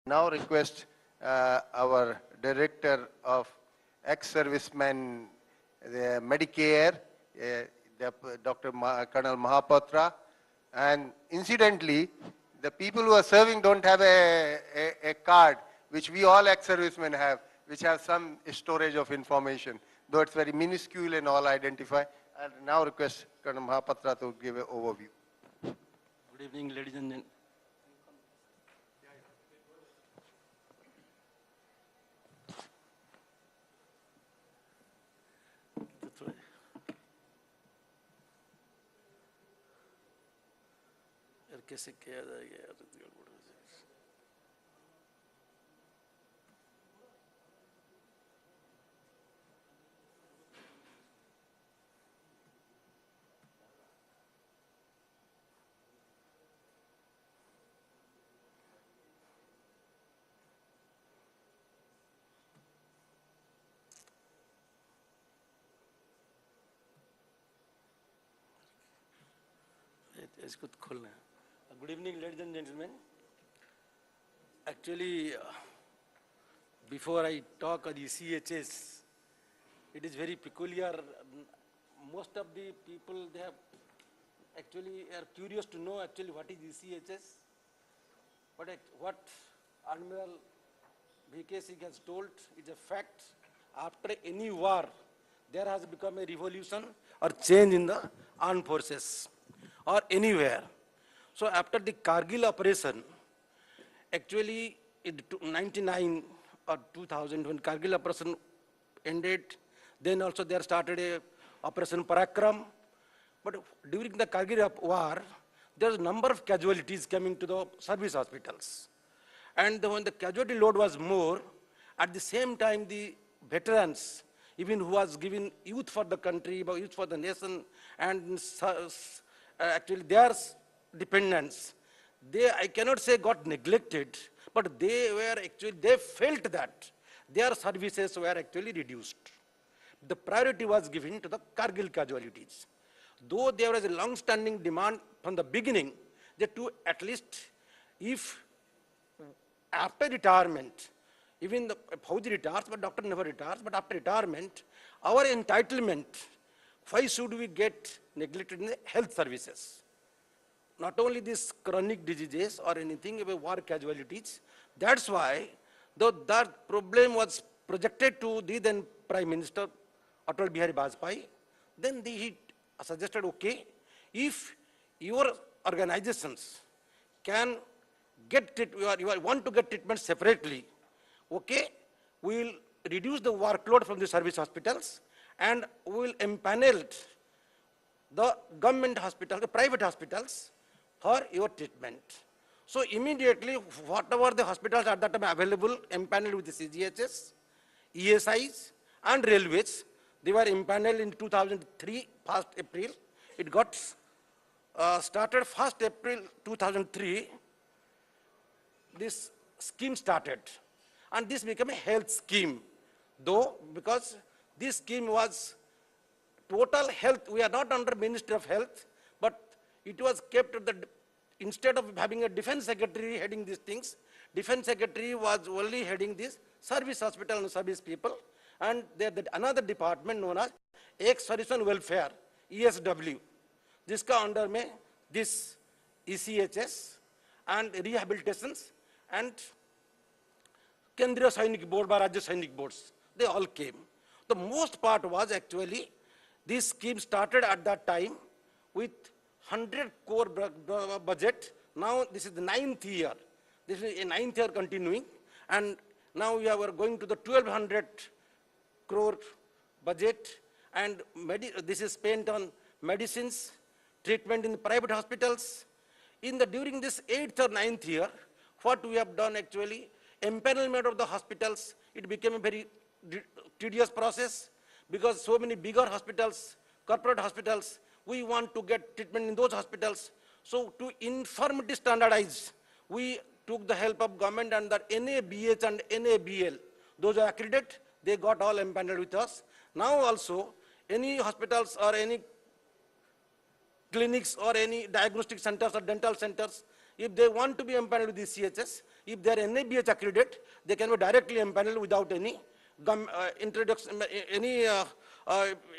Now request our Director of Ex-Servicemen Medicare, Dr. Colonel Mahapatra, and incidentally, the people who are serving don't have a card, which we all ex-servicemen have, which have some storage of information, though it's very minuscule and all identify. I now request Colonel Mahapatra to give an overview. Good evening, ladies and gentlemen. कैसे किया जाएगा यार? इसको खोलना है. Good evening, ladies and gentlemen. Actually, before I talk on ECHS, it is very peculiar. Most of the people, they have actually are curious to know actually what is ECHS. But what Admiral V.K. Singh has told is a fact. After any war, there has become a revolution or change in the armed forces or anywhere. So after the Kargil operation, actually in 99 or 2000, when Kargil operation ended, then also there started a Operation Parakram. But during the Kargil war, there's a number of casualties coming to the service hospitals. And when the casualty load was more, at the same time the veterans, even who was given youth for the country, youth for the nation, and actually their dependents, I cannot say got neglected, but they felt that their services were actually reduced. The priority was given to the Kargil casualties. Though there was a long-standing demand from the beginning, that to at least, if after retirement, even the Fauji retires, but doctor never retires, but after retirement, our entitlement, why should we get neglected in the health services? Not only these chronic diseases or anything about war casualties. That's why that problem was projected to the then Prime Minister Atal Bihari Vajpayee. Then he suggested, okay, if your organizations can get it, you want to get treatment separately, okay, we will reduce the workload from the service hospitals and we will empanel the government hospitals, the private hospitals, for your treatment. So immediately, whatever the hospitals at that time available, empaneled with the CGHS, ESIs, and railways, they were empaneled in 2003, 1st April. It got started 1st April 2003. This scheme started. And this became a health scheme. Though, because this scheme was total health, we are not under Ministry of Health, but it was kept at the, instead of having a defense secretary heading these things, defense secretary was only heading this service hospital and service people, and there another department known as Ex-Servicemen Welfare, ESW. Jiska under mein this ECHS and rehabilitations and Kendriya Sainik Board by Rajya Sainik Boards, they all came. The most part was actually, this scheme started at that time with 100 crore budget. Now this is the 9th year. This is a 9th year continuing. And now we are going to the 1200 crore budget. And this is spent on medicines, treatment in the private hospitals. During this 8th or 9th year, what we have done actually, empanelment of the hospitals, it became a very tedious process because so many bigger hospitals, corporate hospitals, we want to get treatment in those hospitals. So to infirmity standardize, we took the help of government and the NABH and NABL. Those are accredited, they got all empaneled with us. Now also, any hospitals or any clinics or any diagnostic centers or dental centers, if they want to be empaneled with the CHS, if they are NABH accredited, they can be directly empaneled without any introduction, any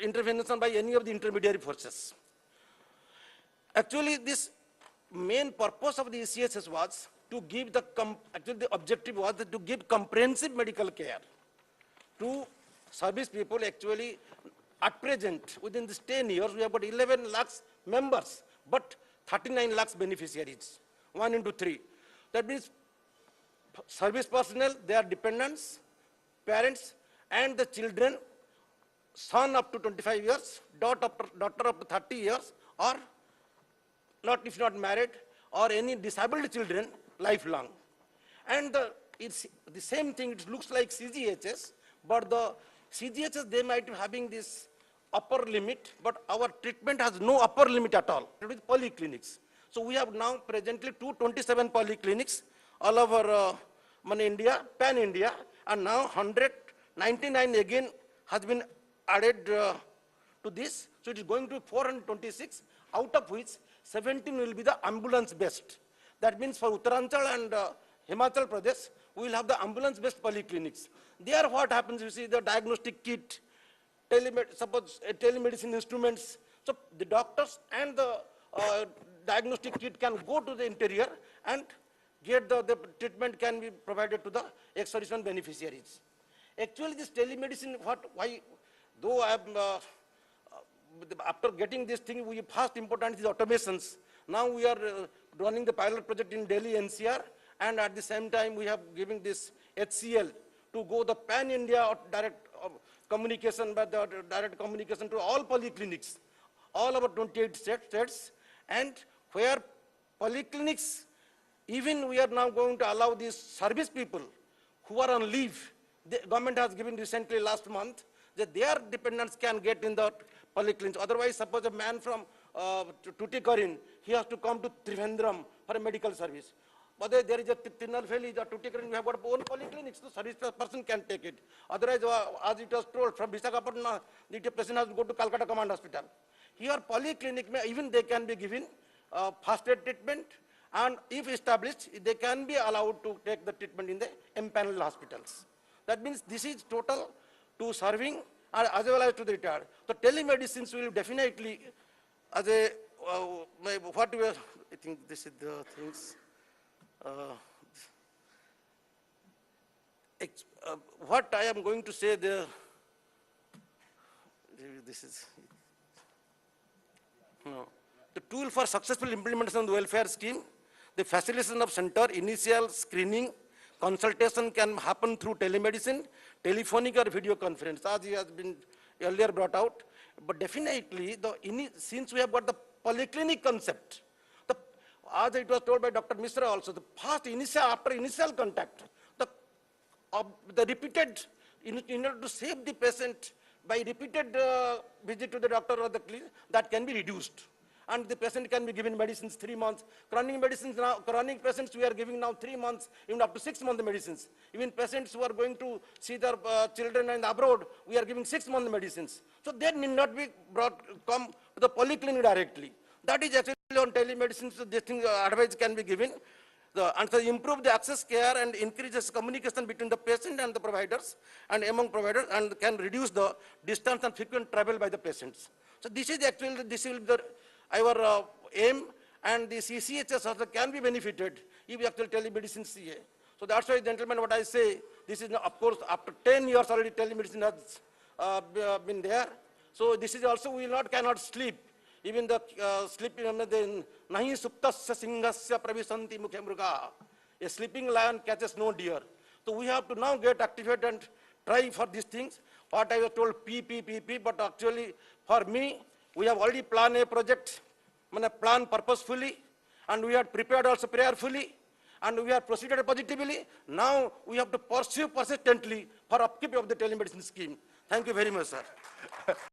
intervention by any of the intermediary forces. Actually, this main purpose of the CHS was to give actually the objective was to give comprehensive medical care to service people. Actually, at present, within this 10 years, we have got 11 lakhs members, but 39 lakhs beneficiaries, 1 into 3. That means service personnel, their dependents, parents, and the children, son up to 25 years, daughter up to 30 years, or not if not married, or any disabled children, lifelong. And it's the same thing, it looks like CGHS, but the CGHS, they might be having this upper limit, but our treatment has no upper limit at all with polyclinics. So we have now presently 227 polyclinics all over India, pan-India, and now 199 again has been added to this. So it is going to 426, out of which 17 will be the ambulance-based. That means for Uttaranchal and Himachal Pradesh, we will have the ambulance-based polyclinics. There what happens, you see the diagnostic kit, suppose telemedicine instruments. So the doctors and the diagnostic kit can go to the interior and get the treatment can be provided to the ex-serviceman beneficiaries. Actually, this telemedicine, why, though I am, after getting this thing, we first important is automations. Now we are running the pilot project in Delhi NCR, and at the same time we have giving this HCL to go the pan-India direct communication, by the direct communication to all polyclinics, all over 28 states, and where polyclinics, even we are now going to allow these service people who are on leave. The government has given recently last month that their dependents can get in the polyclinics. Otherwise, suppose a man from Tuticorin, he has to come to Trivandrum for a medical service. But there is a Tinalveli, the Tuticorin, we have got our own polyclinics, so service person can take it. Otherwise, as it was told, from Visakhapatnam, the person has to go to Calcutta Command Hospital. Here, polyclinic, even they can be given fast aid treatment, and if established, they can be allowed to take the treatment in the empaneled hospitals. That means this is total to serving as well as to the retired. So telemedicines will definitely, as a, what we are, I think this is the things, what I am going to say there, this is, no. The tool for successful implementation of the welfare scheme, the facilitation of center, initial screening, consultation can happen through telemedicine, telephonic or video conference, as he has been earlier brought out. But definitely, since we have got the polyclinic concept, as it was told by Dr. Misra also, the first initial, after initial contact, the repeated, in order to save the patient by repeated visit to the doctor or the clinic, that can be reduced. And the patient can be given medicines 3 months. Chronic medicines now, chronic patients we are giving now 3 months, even up to 6 month medicines. Even patients who are going to see their children in abroad, we are giving 6 month medicines. So they need not be come to the polyclinic directly. That is actually on telemedicine, so this thing advice can be given. And so improve the access care and increases communication between the patient and the providers and among providers, and can reduce the distance and frequent travel by the patients. So this is actually, this will be our aim, and the CCHS also can be benefited if we actually telemedicine CA. So that's why, gentlemen, what I say, this is, of course, after 10 years already telemedicine has been there. So this is also, we cannot sleep. Even the sleeping, nahi suptasya singhasya pravisanti mukhe mruga. A sleeping lion catches no deer. So we have to now get activated and try for these things. What I was told, PPP, but actually for me, we have already planned a project, planned purposefully, and we had prepared also prayerfully, and we have proceeded positively. Now we have to pursue persistently for upkeep of the telemedicine scheme. Thank you very much, sir.